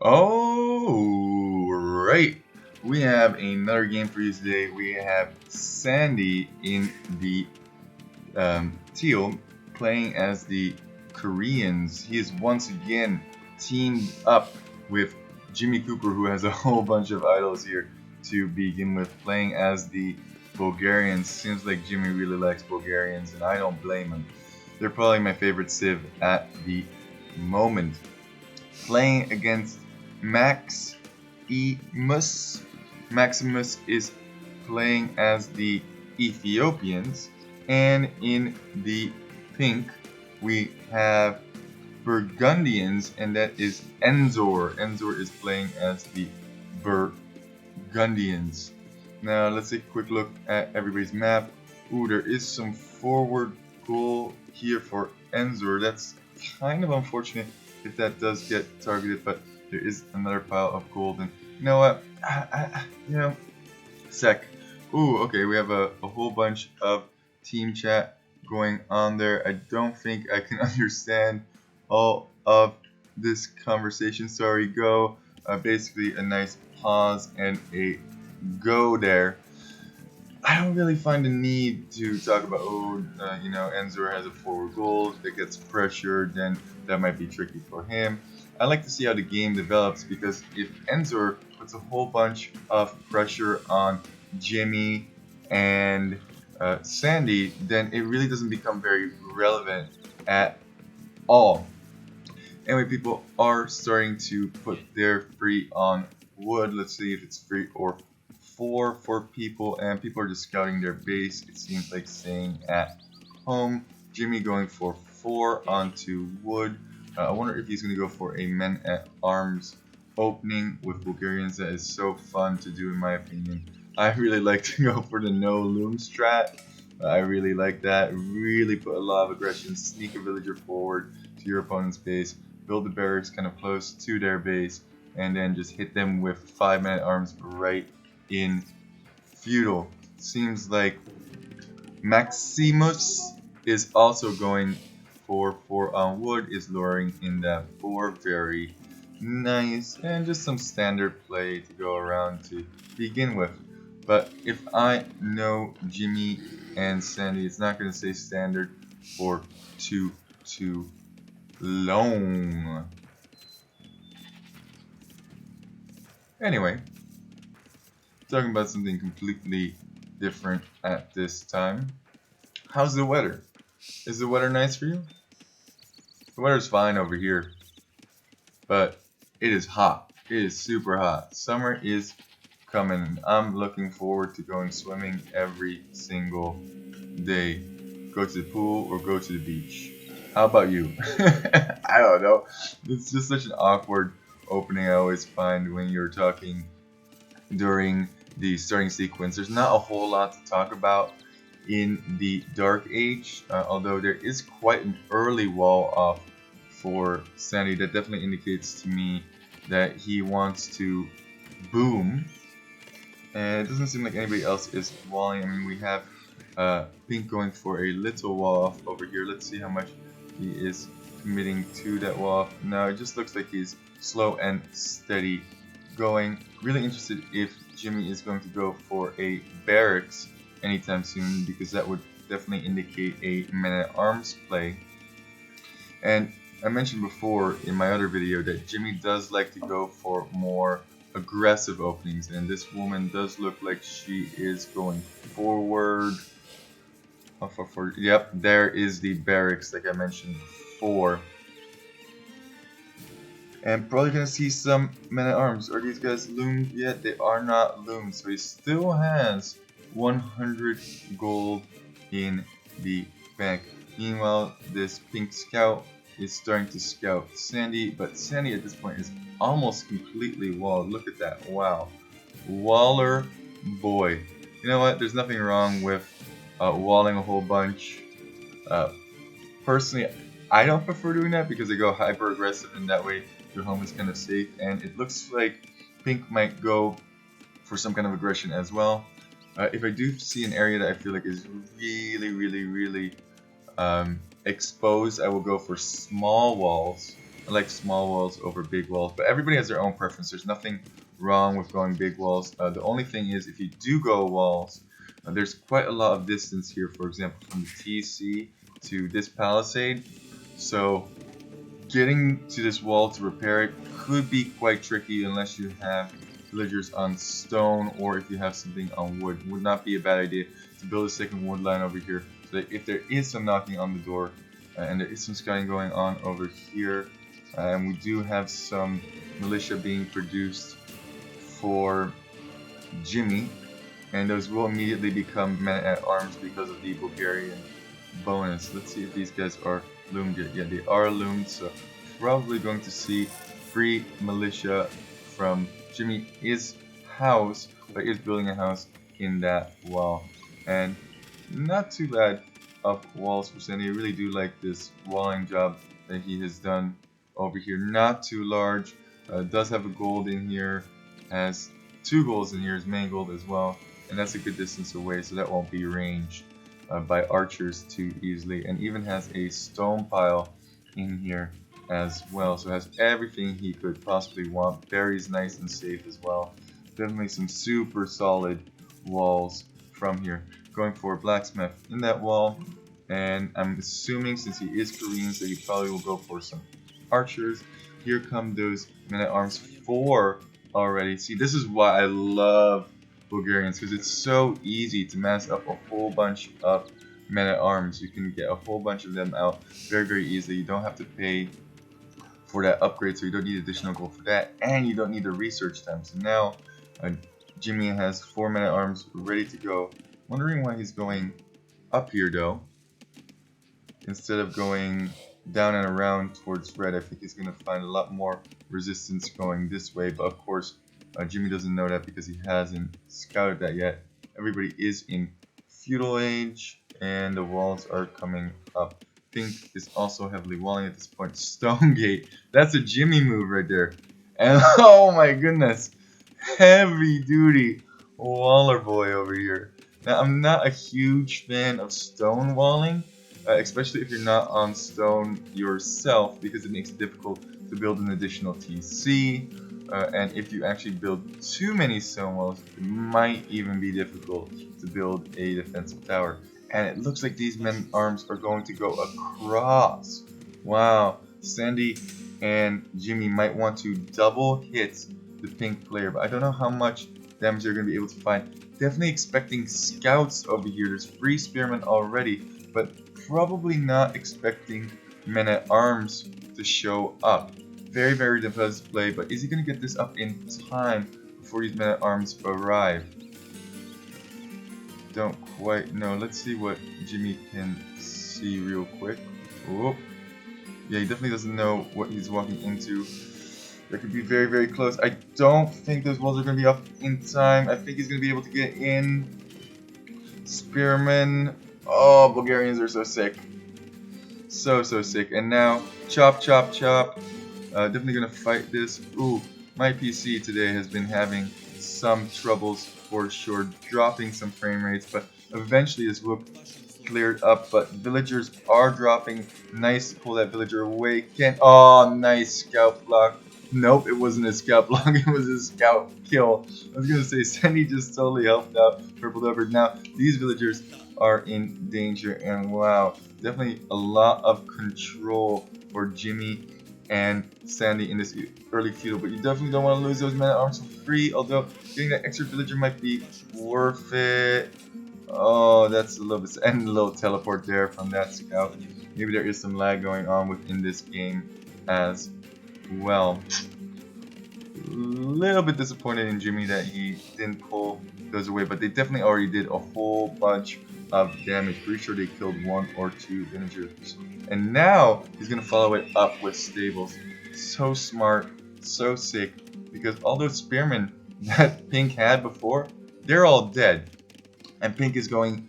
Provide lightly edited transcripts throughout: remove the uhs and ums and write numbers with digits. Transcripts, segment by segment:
Oh, right. We have another game for you today. We have Sandy in the teal playing as the Koreans. He is once again teamed up with Jimmy Cooper, who has a whole bunch of idols here to begin with, playing as the Bulgarians. Seems like Jimmy really likes Bulgarians, and I don't blame him. They're probably my favorite Civ at the moment. Playing against Max Emus. Maximus is playing as the Ethiopians, and in the pink we have Burgundians, and that is Enzor. Enzor is playing as the Burgundians. Now let's take a quick look at everybody's map. Ooh, there is some forward goal here for Enzor. That's kind of unfortunate if that does get targeted, but there is another pile of gold. And you know what? You know, sec. Ooh, okay, we have a whole bunch of team chat going on there. I don't think I can understand all of this conversation. Sorry, go. Basically, a nice pause and a go there. I don't really find the need to talk about, Enzor has a forward goal that gets pressured, then that might be tricky for him. I like to see how the game develops because if Enzor puts a whole bunch of pressure on Jimmy and Sandy, then it really doesn't become very relevant at all. Anyway, people are starting to put their free on wood. Let's see if it's free or four for people, and people are just scouting their base. It seems like staying at home. Jimmy going for 4 onto wood. I wonder if he's going to go for a men at arms opening with Bulgarians. That is so fun to do, in my opinion. I really like to go for the no loom strat. I really like that. Really put a lot of aggression, sneak a villager forward to your opponent's base, build the barracks kind of close to their base, and then just hit them with 5 men at arms right in feudal. Seems like Maximus is also going for 4 on wood, is luring in that 4. Very nice, and just some standard play to go around to begin with. But if I know Jimmy and Sandy, it's not going to say standard for too long. Anyway, talking about something completely different at this time. How's the weather? Is the weather nice for you? The weather's fine over here, but it is hot. It is super hot. Summer is coming. I'm looking forward to going swimming every single day. Go to the pool or go to the beach. How about you? I don't know. It's just such an awkward opening I always find when you're talking during the starting sequence. There's not a whole lot to talk about in the Dark Age, although there is quite an early wall off for Sandy. That definitely indicates to me that he wants to boom, and it doesn't seem like anybody else is walling. I mean, we have Pink going for a little wall off over here. Let's see how much he is committing to that wall off. Now it just looks like he's slow and steady going. Really interested if Jimmy is going to go for a barracks anytime soon, because that would definitely indicate a men-at-arms play. And I mentioned before in my other video that Jimmy does like to go for more aggressive openings, and this woman does look like she is going forward. Yep, there is the barracks like I mentioned before. And probably gonna see some men-at-arms. Are these guys loomed yet? They are not loomed, so he still has 100 gold in the bank. Meanwhile, this pink scout is starting to scout Sandy, but Sandy at this point is almost completely walled. Look at that, wow. Waller boy. You know what, there's nothing wrong with walling a whole bunch. Personally, I don't prefer doing that because they go hyper aggressive, and that way your home is kind of safe. And it looks like Pink might go for some kind of aggression as well. If I do see an area that I feel like is really exposed, I will go for small walls I like small walls over big walls, but everybody has their own preference. There's nothing wrong with going big walls. The only thing is, if you do go walls, there's quite a lot of distance here, for example, from the TC to this palisade. So getting to this wall to repair it could be quite tricky unless you have villagers on stone, or if you have something on wood. Would not be a bad idea to build a second wood line over here, so that if there is some knocking on the door, and there is some scouting going on over here, and we do have some militia being produced for Jimmy, and those will immediately become men-at-arms because of the Bulgarian bonus. Let's see if these guys are loomed yet. Yeah, they are loomed, so probably going to see free militia from Jimmy. His house, but is building a house in that wall. And not too bad of walls for Sandy. I really do like this walling job that he has done over here. Not too large. Does have a gold in here. Has 2 golds in here, his main gold as well. And that's a good distance away, so that won't be ranged by archers too easily. And even has a stone pile in here as well. So it has everything he could possibly want. Very nice and safe as well. Definitely some super solid walls from here. Going for blacksmith in that wall. And I'm assuming, since he is Korean, so he probably will go for some archers. Here come those men-at-arms 4 already. See, this is why I love Bulgarians, because it's so easy to mass up a whole bunch of men-at-arms. You can get a whole bunch of them out very, very easily. You don't have to pay for that upgrade, so you don't need additional gold for that, and you don't need the research time. So now Jimmy has 4 men-at-arms ready to go. Wondering why he's going up here though, instead of going down and around towards red. I think he's going to find a lot more resistance going this way, but of course Jimmy doesn't know that because he hasn't scouted that yet. Everybody is in feudal age, and the walls are coming up. Pink is also heavily walling at this point. Stonegate, that's a Jimmy move right there. And oh my goodness, heavy duty waller boy over here. Now, I'm not a huge fan of stone walling, especially if you're not on stone yourself, because it makes it difficult to build an additional TC. And if you actually build too many stone walls, it might even be difficult to build a defensive tower. And it looks like these men-at-arms are going to go across. Wow, Sandy and Jimmy might want to double hit the pink player, but I don't know how much damage they're going to be able to find. Definitely expecting scouts over here. There's free spearmen already, but probably not expecting men-at-arms to show up. Very, very defensive play, but is he going to get this up in time before these men-at-arms arrive? Don't quite know. Let's see what Jimmy can see real quick. Oh, yeah, he definitely doesn't know what he's walking into. That could be very, very close. I don't think those walls are going to be up in time. I think he's going to be able to get in. Spearman. Oh, Bulgarians are so sick. So sick. And now, chop, chop, chop. Definitely going to fight this. Ooh, my PC today has been having some troubles for sure, dropping some frame rates, but eventually this will clear up. But villagers are dropping. Nice to pull that villager away. Oh, nice scout block. Nope, it wasn't a scout block, it was a scout kill. I was gonna say, Sandy just totally helped out Purple Leopard. Now, these villagers are in danger, and wow, definitely a lot of control for Jimmy and Sandy in this early feudal, but you definitely don't want to lose those men-at-arms for free, although getting that extra villager might be worth it. Oh, that's a little bit, and a little teleport there from that scout. Maybe there is some lag going on within this game as well. A little bit disappointed in Jimmy that he didn't pull those away, but they definitely already did a whole bunch of damage. Pretty sure they killed 1 or 2 villagers. And now he's going to follow it up with stables. So smart, so sick, because all those spearmen that Pink had before, they're all dead. And Pink is going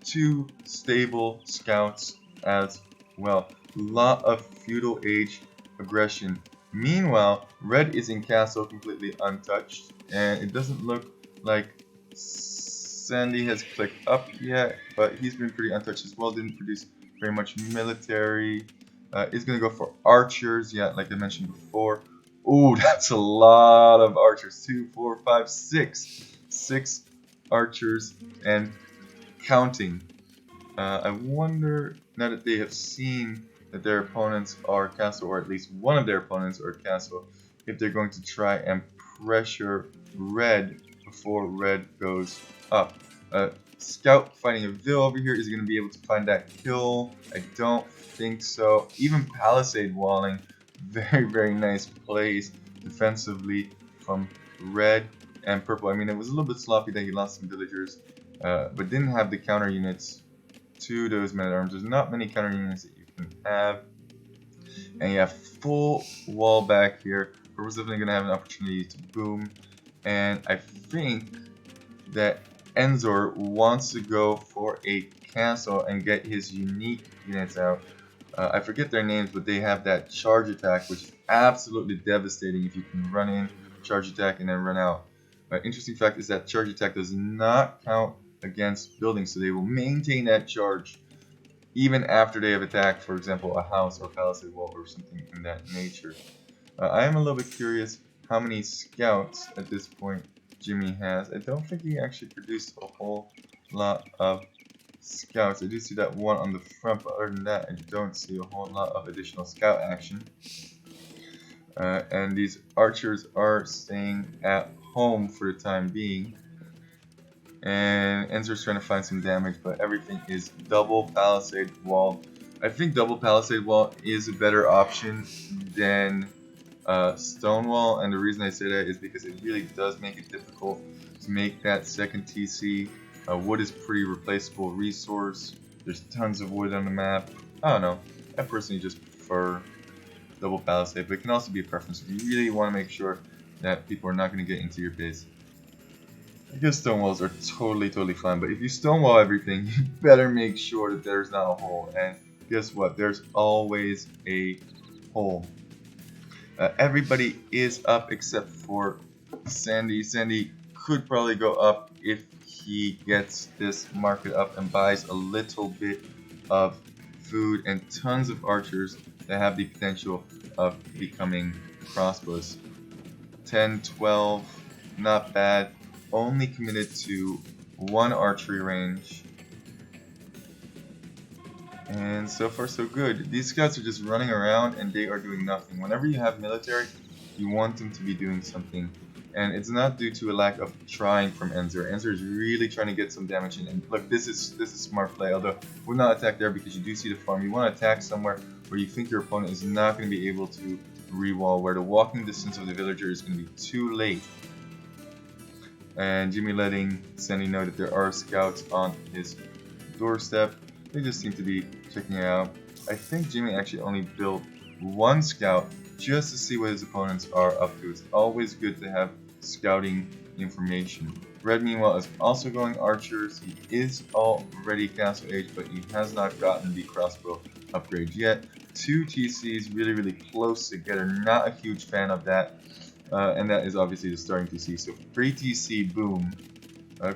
2 stable scouts as well. A lot of feudal age aggression. Meanwhile, red is in castle completely untouched, and it doesn't look like Sandy has clicked up yet, but he's been pretty untouched as well. Didn't produce very much military. is going to go for archers. Yeah, like I mentioned before. Ooh, that's a lot of archers. 2, 4, 5, 6. 6 archers and counting. I wonder, now that they have seen that their opponents are castle, or at least one of their opponents are castle, if they're going to try and pressure red before red goes up. Scout fighting a Vil over here, is he going to be able to find that kill? I don't think so. Even Palisade walling, very nice plays defensively from red and purple. I mean, it was a little bit sloppy that he lost some villagers, but didn't have the counter units to those men-at-arms. There's not many counter units that you can have. And you have full wall back here. Purple's definitely going to have an opportunity to boom. And I think that Enzor wants to go for a cancel and get his unique units out. I forget their names, but they have that charge attack, which is absolutely devastating if you can run in, charge attack, and then run out. Interesting fact is that charge attack does not count against buildings, so they will maintain that charge even after they have attacked, for example, a house or palisade wall or something in that nature. I am a little bit curious how many scouts at this point Jimmy has. I don't think he actually produced a whole lot of scouts. I do see that one on the front, but other than that, I don't see a whole lot of additional scout action. And these archers are staying at home for the time being. And Enzor's trying to find some damage, but everything is double palisade wall. I think double palisade wall is a better option than Stonewall, and the reason I say that is because it really does make it difficult to make that second TC. Wood is pretty replaceable resource. There's tons of wood on the map. I don't know. I personally just prefer double palisade, but it can also be a preference if you really want to make sure that people are not going to get into your base. I guess stonewalls are totally fine, but if you stonewall everything, you better make sure that there's not a hole. And guess what? There's always a hole. Everybody is up except for Sandy. Sandy could probably go up if he gets this market up and buys a little bit of food and tons of archers that have the potential of becoming crossbows. 10, 12, not bad. Only committed to one archery range. And so far so good. These scouts are just running around and they are doing nothing. Whenever you have military, you want them to be doing something. And it's not due to a lack of trying from Enzor. Enzor is really trying to get some damage in. And look, this is smart play, although would not attack there because you do see the farm. You want to attack somewhere where you think your opponent is not going to be able to re-wall, where the walking distance of the villager is going to be too late. And Jimmy letting Sandy know that there are scouts on his doorstep. They just seem to be checking it out. I think Jimmy actually only built one scout just to see what his opponents are up to. It's always good to have scouting information. Red, meanwhile, is also going archers. He is already castle age, but he has not gotten the crossbow upgrade yet. 2 TCs really close together. Not a huge fan of that. And that is obviously the starting TC. So 3 TC boom.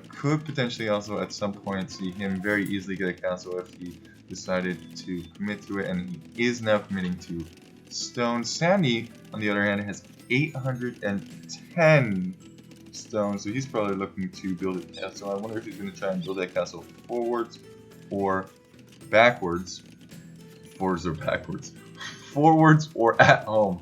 Could potentially also at some point see him very easily get a castle if he decided to commit to it, and he is now committing to stone. Sandy, on the other hand, has 810 stone, so he's probably looking to build a castle. I wonder if he's going to try and build that castle forwards or backwards. Forwards or backwards. Forwards or at home,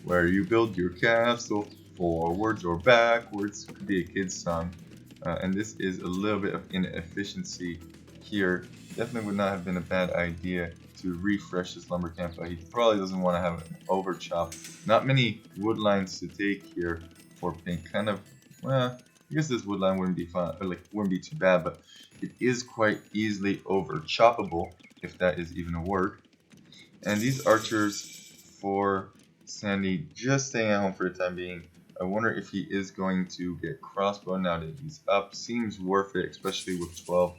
where you build your castle forwards or backwards. Could be a kid's song. And this is a little bit of inefficiency here. Definitely would not have been a bad idea to refresh this lumber camp, but he probably doesn't want to have an overchop. Not many wood lines to take here for pink. Kind of, well, I guess this wood line wouldn't be fun, or like wouldn't be too bad, but it is quite easily overchoppable, if that is even a word. And these archers for Sandy just staying at home for the time being. I wonder if he is going to get crossbow now that he's up. Seems worth it, especially with 12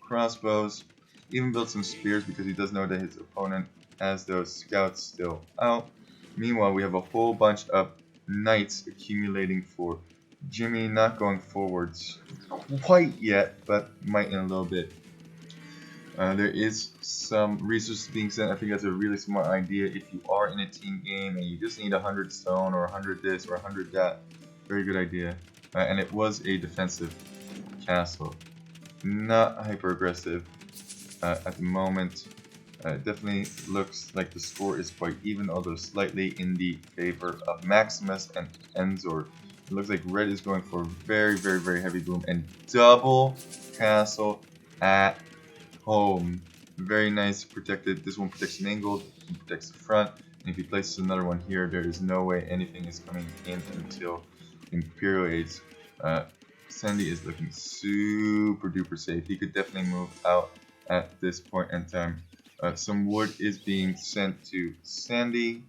crossbows. Even built some spears because he does know that his opponent has those scouts still out. Meanwhile, we have a whole bunch of knights accumulating for Jimmy, not going forwards quite yet, but might in a little bit. There is some resources being sent. I think that's a really smart idea. If you are in a team game and you just need 100 stone or 100 this or 100 that, very good idea. And it was a defensive castle, not hyper aggressive at the moment. Definitely looks like the score is quite even, although slightly in the favor of Maximus and Enzor. It looks like red is going for a very, very, very heavy boom and double castle at home. Very nice, protected. This one protects main gold, protects the front. And if he places another one here, there is no way anything is coming in until Imperial Age. Sandy is looking super duper safe. He could definitely move out at this point in time. Some wood is being sent to Sandy.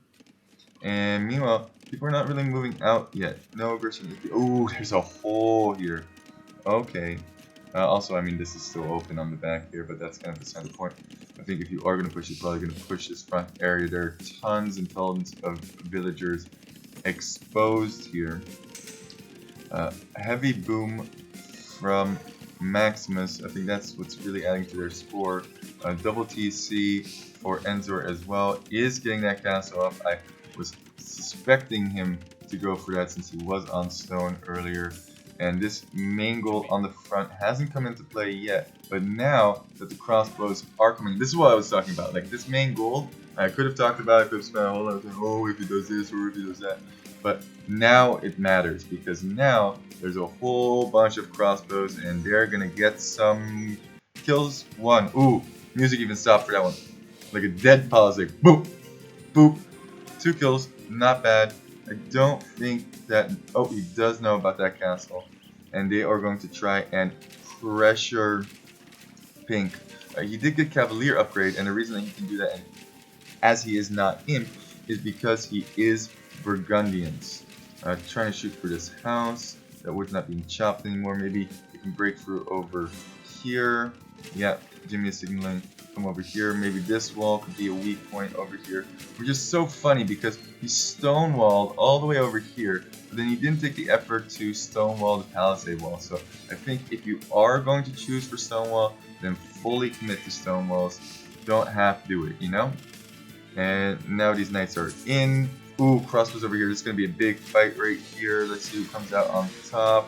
And meanwhile, people are not really moving out yet. No aggression. Oh, there's a hole here. Okay. Also, I mean, this is still open on the back here, but that's kind of beside the point. I think if you are going to push, you're probably going to push this front area. There are tons and tons of villagers exposed here. Heavy boom from Maximus. I think that's what's really adding to their score. Double TC for Enzor as well is getting that castle off. I was suspecting him to go for that since he was on stone earlier. And this main goal on the front hasn't come into play yet. But now that the crossbows are coming, this is what I was talking about. Like this main goal, I could have talked about it, I could have spent a whole lot of time, oh, if he does this or if he does that. But now it matters because now there's a whole bunch of crossbows and they're gonna get some kills. One, ooh, music even stopped for that one. Like a dead pause, like boop, boop. 2 kills, not bad. I don't think that, oh, he does know about that castle. And they are going to try and pressure Pink. He did get Cavalier upgrade, and the reason that he can do that, and as he is not Imp, is because he is Burgundians. Trying to shoot for this house. That wood's not being chopped anymore. Maybe we can break through over here. Yeah, Jimmy is signaling. Come over here. Maybe this wall could be a weak point over here. Which is so funny because he stonewalled all the way over here, but then he didn't take the effort to stonewall the palisade wall. So I think if you are going to choose for stonewall, then fully commit to stonewalls. Don't half do it, you know? And now these knights are in. Ooh, crossbows over here. This is going to be a big fight right here. Let's see who comes out on top.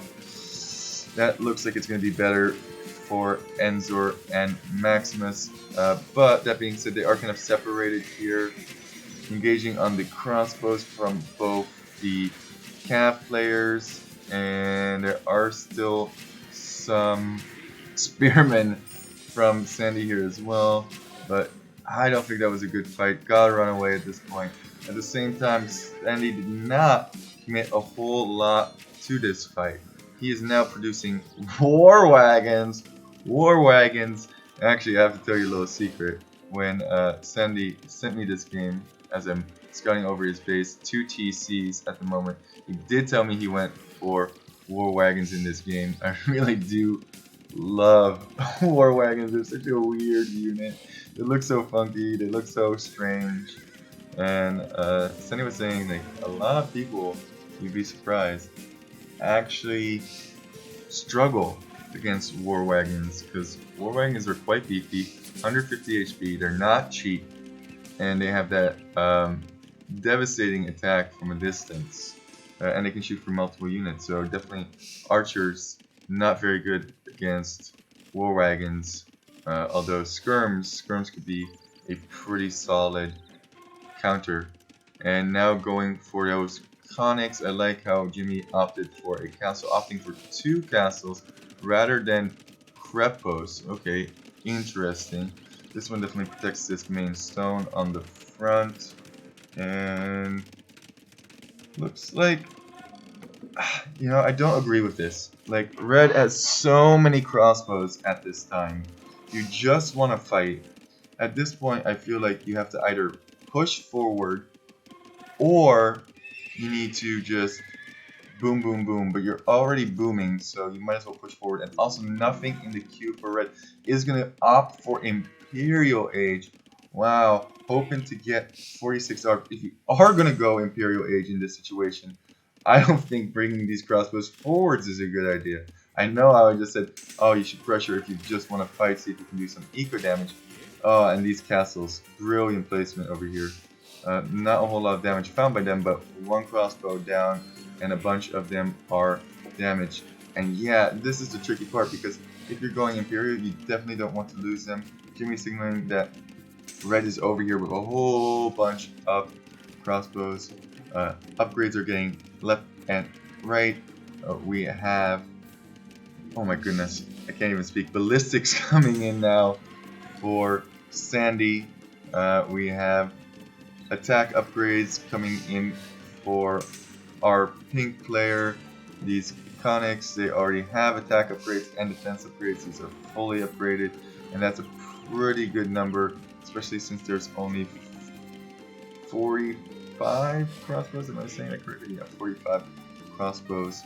That looks like it's going to be better for Enzor and Maximus. But that being said, they are kind of separated here. Engaging on the crossbows from both the Cav players. And there are still some spearmen from Sandy here as well. But I don't think that was a good fight. Gotta run away at this point. At the same time, Sandy did not commit a whole lot to this fight. He is now producing war wagons. War wagons. Actually, I have to tell you a little secret. When Sandy sent me this game, as I'm scouting over his base, 2 TCs at the moment, he did tell me he went for war wagons in this game. I really do love war wagons. They're such a weird unit. They look so funky. They look so strange. And Sandy was saying like a lot of people, you'd be surprised, actually struggle against war wagons because war wagons are quite beefy, 150 HP. They're not cheap, and they have that devastating attack from a distance, and they can shoot for multiple units. So definitely, archers not very good against war wagons. Although skirms could be a pretty solid counter. And now going for those conics, I like how Jimmy opted for a castle, opting for 2 castles rather than Krepos. Okay, interesting. This one definitely protects this main stone on the front. And looks like, you know, I don't agree with this. Like, red has so many crossbows at this time. You just want to fight. At this point, I feel like you have to either push forward or you need to just boom, boom, boom. But you're already booming, so you might as well push forward. And also, nothing in the queue for red is going to opt for Imperial Age. Wow, hoping to get 46 arc. If you are going to go Imperial Age in this situation, I don't think bringing these crossbows forwards is a good idea. I know how I just said, oh, you should pressure if you just want to fight, see if you can do some eco damage. Oh, and these castles, brilliant placement over here. Not a whole lot of damage found by them, but one crossbow down, and a bunch of them are damaged. And yeah, this is the tricky part, because if you're going Imperial, you definitely don't want to lose them. Jimmy signaling that Red is over here with a whole bunch of crossbows. Upgrades are getting left and right. We have, oh my goodness, I can't even speak. Ballistics coming in now for Sandy. We have attack upgrades coming in for our pink player. These Conics, they already have attack upgrades and defense upgrades. These are fully upgraded, and that's a pretty good number, especially since there's only 45 crossbows. Am I saying that correctly? Yeah, 45 crossbows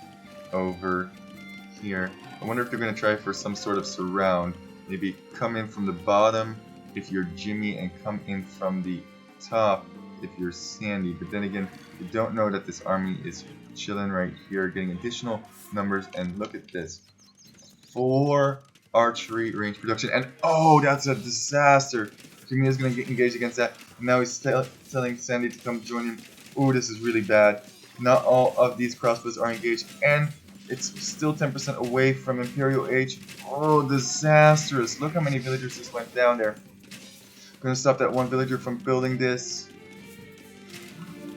over here. I wonder if they're going to try for some sort of surround. Maybe come in from the bottom if you're Jimmy, and come in from the top if you're Sandy. But then again, you don't know that this army is chilling right here, getting additional numbers. And look at this. 4 archery range production. And oh, that's a disaster. Jimmy is going to get engaged against that. Now he's telling Sandy to come join him. Oh, this is really bad. Not all of these crossbows are engaged, and it's still 10% away from Imperial Age. Oh, disastrous. Look how many villagers just went down there. Gonna stop that one villager from building this.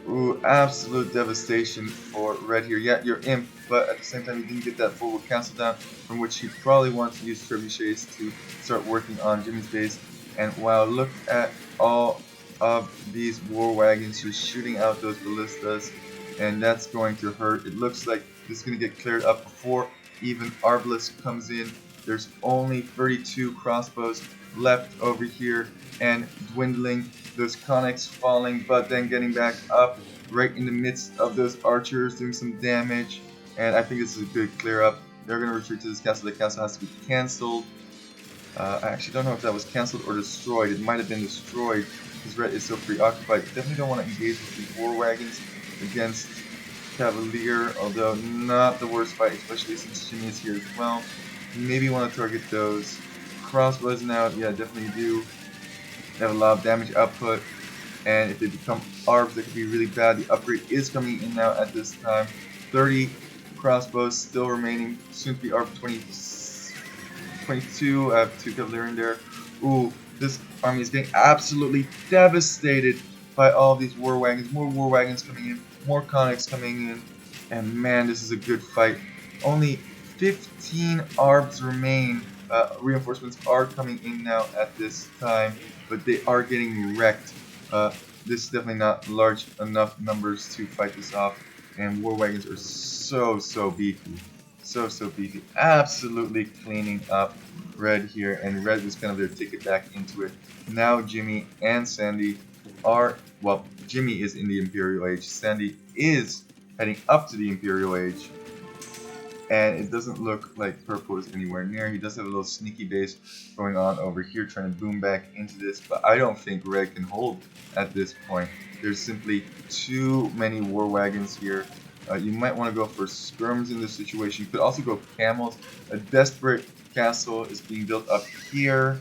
Ooh, absolute devastation for Red here. Yeah, you're imp, but at the same time you didn't get that forward castle down, from which he probably wants to use trebuchets to start working on Jimmy's base. And wow, look at all of these war wagons just shooting out those ballistas, and that's going to hurt. It looks like this is going to get cleared up before even Arbalest comes in. There's only 32 crossbows left over here, and dwindling. Those Conics falling, but then getting back up right in the midst of those archers doing some damage. And I think this is a good clear up. They're going to retreat to this castle. The castle has to be cancelled. I actually don't know if that was cancelled or destroyed. It might have been destroyed because Red is so preoccupied. Definitely don't want to engage with these war wagons against Cavalier, although not the worst fight, especially since Jimmy is here as well. Maybe want to target those crossbows now. Yeah, definitely do. They have a lot of damage output, and if they become ARBs, that could be really bad. The upgrade is coming in now at this time. 30 crossbows still remaining, soon to be ARB 22. I have 2 Cavalier in there. Ooh, this army is getting absolutely devastated by all of these war wagons. More war wagons coming in, more Conics coming in, and man, this is a good fight. Only 15 ARBs remain. Reinforcements are coming in now at this time, but they are getting wrecked. This is definitely not large enough numbers to fight this off, and war wagons are so beefy. So beefy. Absolutely cleaning up Red here, and Red was kind of their ticket back into it. Now Jimmy and Sandy are, well, Jimmy is in the Imperial Age. Sandy is heading up to the Imperial Age. And it doesn't look like Purple is anywhere near. He does have a little sneaky base going on over here, trying to boom back into this. But I don't think Red can hold at this point. There's simply too many war wagons here. You might want to go for skirms in this situation. You could also go camels. A desperate castle is being built up here.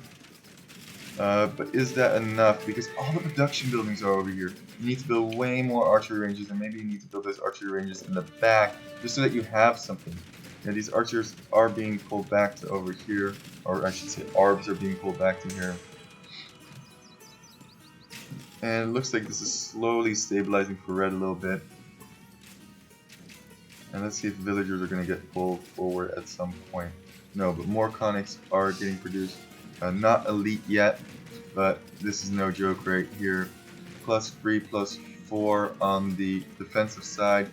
But is that enough? Because all the production buildings are over here. You need to build way more archery ranges, and maybe you need to build those archery ranges in the back, just so that you have something. Yeah, these archers are being pulled back to over here, or I should say ARBs are being pulled back to here. And it looks like this is slowly stabilizing for Red a little bit. And let's see if villagers are going to get pulled forward at some point. No, but more Conics are getting produced. Not elite yet, but this is no joke right here. +3, +4 on the defensive side.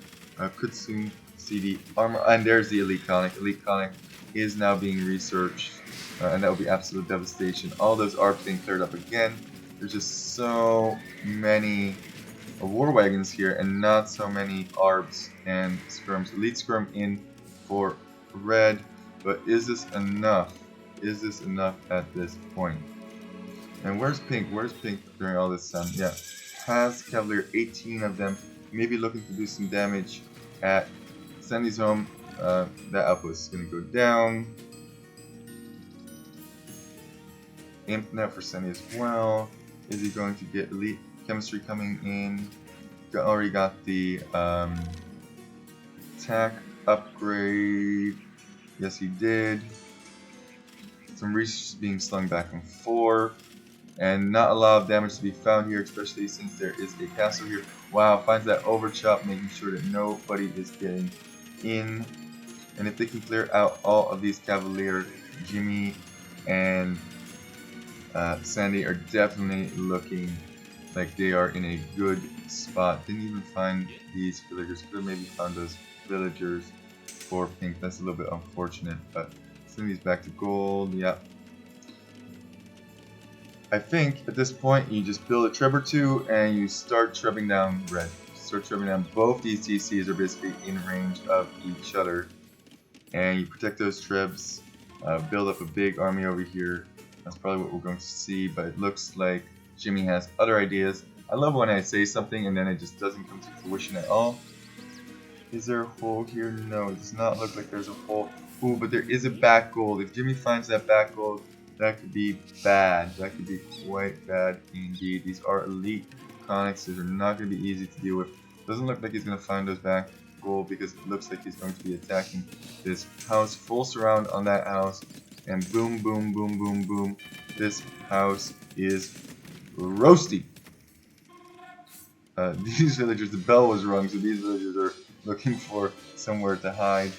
Could soon see the armor, and there's the elite Conic. Elite Conic is now being researched, and that will be absolute devastation. All those ARBs being cleared up again. There's just so many war wagons here, and not so many ARBs and skirms. Elite skirm in for Red, but is this enough? Is this enough at this point? And where's Pink? Where's Pink during all this time? Yeah, has Cavalier, 18 of them, maybe looking to do some damage at Sandy's home. that output is going to go down. Imp now for Sandy as well. Is he going to get elite chemistry coming in? Already got the attack upgrade. Yes, he did. Some resources being slung back and forth. And not a lot of damage to be found here, especially since there is a castle here. Wow, finds that overchop, making sure that nobody is getting in. And if they can clear out all of these Cavalier, Jimmy and Sandy are definitely looking like they are in a good spot. Didn't even find these villagers. Could have maybe found those villagers for pink. That's a little bit unfortunate, but send these back to gold. Yep. I think at this point you just build a treb or two and you start trebbing down red. Start trebbing down. Both these TCs are basically in range of each other, and you protect those trebs. Build up a big army over here. That's probably what we're going to see, but it looks like Jimmy has other ideas. I love when I say something and then it just doesn't come to fruition at all. Is there a hole here? No, it does not look like there's a hole. Ooh, but there is a back gold. If Jimmy finds that back gold, that could be bad. That could be quite bad indeed. These are elite conics. These are not going to be easy to deal with. Doesn't look like he's going to find those back gold because it looks like he's going to be attacking this house. Full surround on that house. And boom, boom, boom, boom, boom. This house is roasty. These villagers, the bell was rung, so these villagers are looking for somewhere to hide.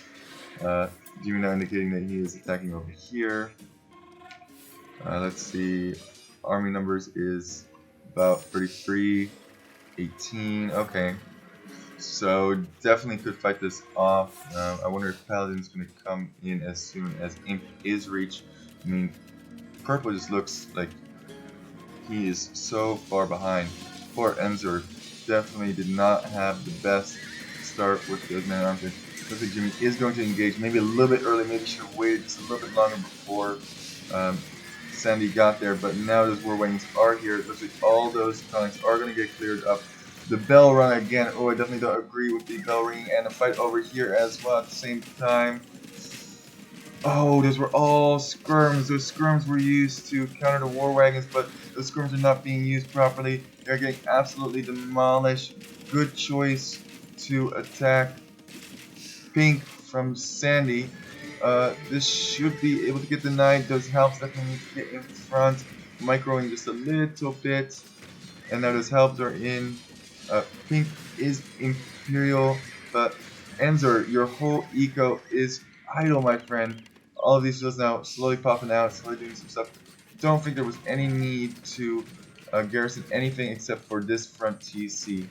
Jimmy now indicating that he is attacking over here. Let's see. Army numbers is about 33, 18. Okay. So definitely could fight this off. I wonder if Paladin's going to come in as soon as Imp is reached. I mean, Purple just looks like he is so far behind. Poor Enzor definitely did not have the best start with those man arms. Looks like Jimmy is going to engage maybe a little bit early. Maybe should have waited just a little bit longer before Sandy got there. But now those war wagons are here. It looks like all those conics are going to get cleared up. The bell rung again. Oh, I definitely don't agree with the bell ringing and a fight over here as well at the same time. Oh, those were all skirms. Those skirms were used to counter the war wagons, but those skirms are not being used properly. They're getting absolutely demolished. Good choice to attack Pink from Sandy. This should be able to get denied. Those helps definitely need to get in front. Microing just a little bit. And now those helps are in. Pink is Imperial, but Enzor, your whole eco is idle, my friend. All of these fields now slowly popping out, slowly doing some stuff. Don't think there was any need to garrison anything except for this front TC.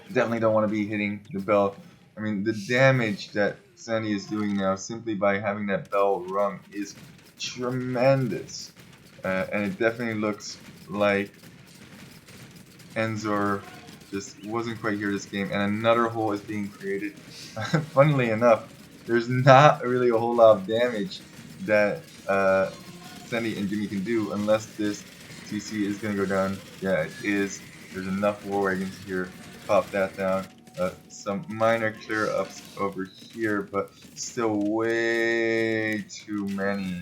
Definitely don't want to be hitting the bell. I mean, the damage that Sandy is doing now simply by having that bell rung is tremendous. And it definitely looks like Enzor just wasn't quite here this game, and another hole is being created. Funnily enough, there's not really a whole lot of damage that Sandy and Jimmy can do unless this TC is going to go down. Yeah, it is. There's enough war wagons here to pop that down. Some minor clear ups over here, but still way too many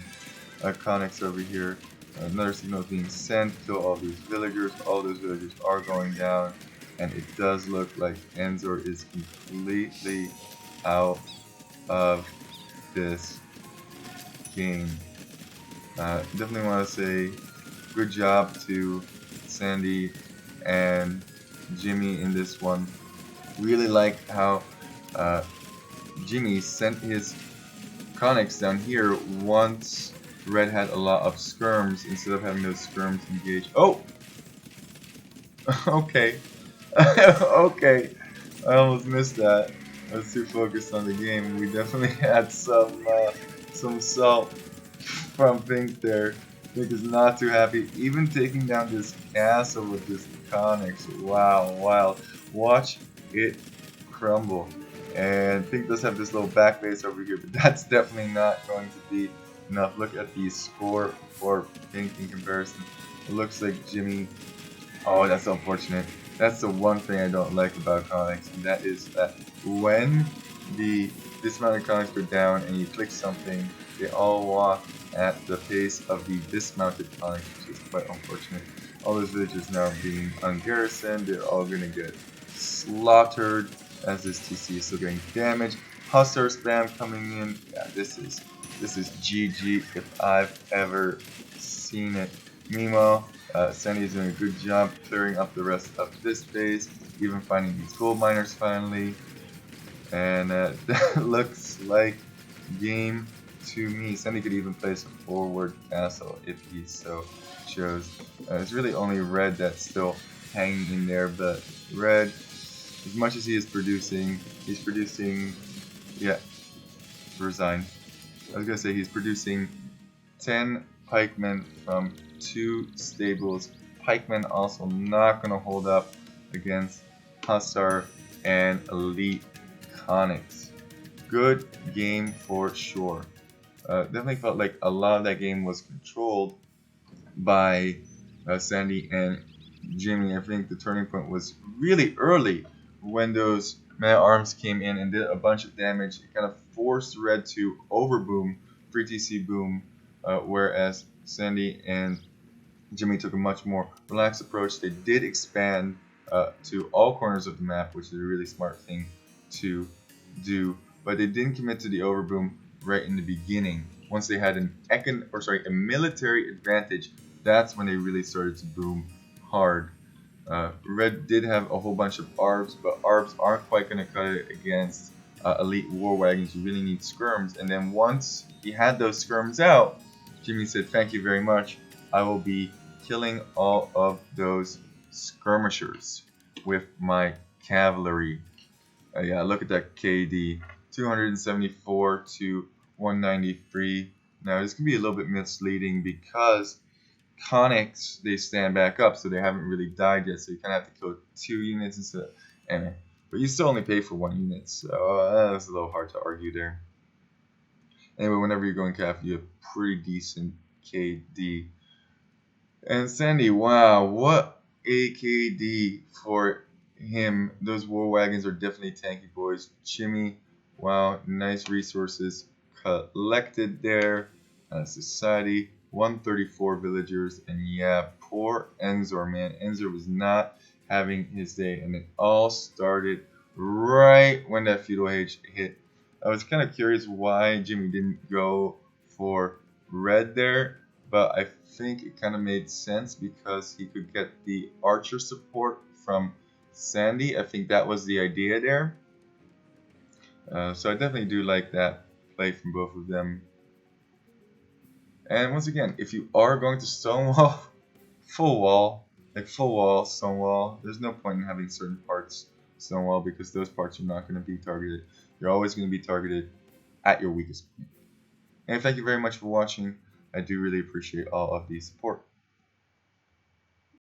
conics over here. Another signal is being sent to all these villagers. All those villagers are going down, and it does look like Enzor is completely out of this game. Definitely want to say good job to Sandy and Jimmy in this one. Really like how Jimmy sent his conics down here once Red had a lot of skirms instead of having those skirms engage. Oh! Okay. Okay. I almost missed that. I was too focused on the game. We definitely had some salt from Pink there. Pink is not too happy. Even taking down this castle with this conics. Wow, wow. Watch it crumble. And Pink does have this little back base over here, but that's definitely not going to be enough. Look at the score for Pink in comparison. It looks like Jimmy. Oh, that's unfortunate. That's the one thing I don't like about conics, and that is that when the dismounted colonists go down and you click something, they all walk at the pace of the dismounted colonists, which is quite unfortunate. All those villagers now being ungarrisoned, they're all going to get slaughtered as this TC is still getting damaged. Hussar spam coming in. Yeah, this is GG if I've ever seen it. Meanwhile, Sandy is doing a good job clearing up the rest of this base, even finding these gold miners finally. And that looks like game to me. Sandy could even place a forward castle if he so chose. It's really only Red that's still hanging in there, but Red, as much as he is producing, he's producing, yeah, resign. I was gonna say he's producing 10 pikemen from 2 stables. Pikemen also not gonna hold up against Hussar and Elite Conics. Good game for sure. Definitely felt like a lot of that game was controlled by Sandy and Jimmy. I think the turning point was really early when those man-at-arms came in and did a bunch of damage. It kind of forced Red to overboom, free TC boom, whereas Sandy and Jimmy took a much more relaxed approach. They did expand to all corners of the map, which is a really smart thing to do, but they didn't commit to the overboom right in the beginning. Once they had a military advantage, that's when they really started to boom hard. Red did have a whole bunch of ARBs, but ARBs aren't quite going to cut it against elite war wagons. You really need skirms, and then once he had those skirms out, Jimmy said, "Thank you very much. I will be killing all of those skirmishers with my cavalry." Yeah, look at that KD, 274 to 193. Now this can be a little bit misleading because Conics, they stand back up, so they haven't really died yet, so you kind of have to kill 2 units instead of, anyway. But you still only pay for 1 unit, so that's a little hard to argue there. Anyway, whenever you're going calf, you have pretty decent KD. And Sandy, wow, what a KD for him. Those war wagons are definitely tanky boys. Jimmy, wow, nice resources collected there. Society, 134 villagers, and yeah, poor Enzor, man. Enzor was not having his day, and it all started right when that feudal age hit. I was kind of curious why Jimmy didn't go for Red there, but I think it kind of made sense because he could get the archer support from Sandy. I think that was the idea there. So I definitely do like that play from both of them. And once again, if you are going to stonewall, full wall, stonewall, there's no point in having certain parts stonewall because those parts are not going to be targeted. You're always going to be targeted at your weakest point. And thank you very much for watching. I do really appreciate all of the support.